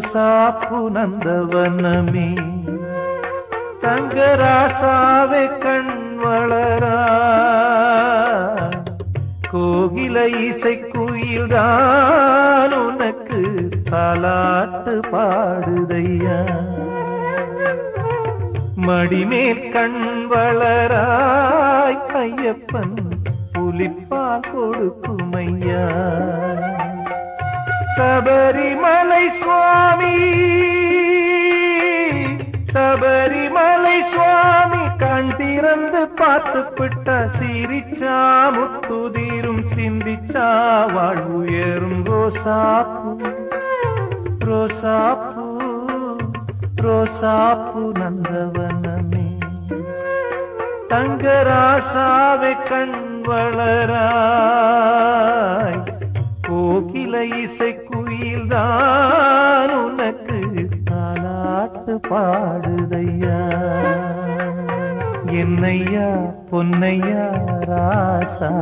ரோசாப்பு நந்தவனமே தங்கராசாவே கண் வளரா கோகில இசை குயில்தான் உனக்கு தாலாட்டு பாடுதையா மடிமேல் கண் வளராய் ஐயப்பன் புலிப்பால் கொடுக்குமையா சபரிமலை சுவாமி சபரிமலை சுவாமி கண் திறந்து பார்த்து விட்ட சிரிச்சா முத்துதீரும் சிந்திச்சா வாழ்வுயரும் ரோசாப்பு ரோசாப்பு ரோசாப்பு நந்தவனமே தங்கராசாவே கண் வளராய் கோகில இசை குயில்தான் உனக்கு தாலாட்டு பாடுதையா என்னையா பொன்னையா ராசா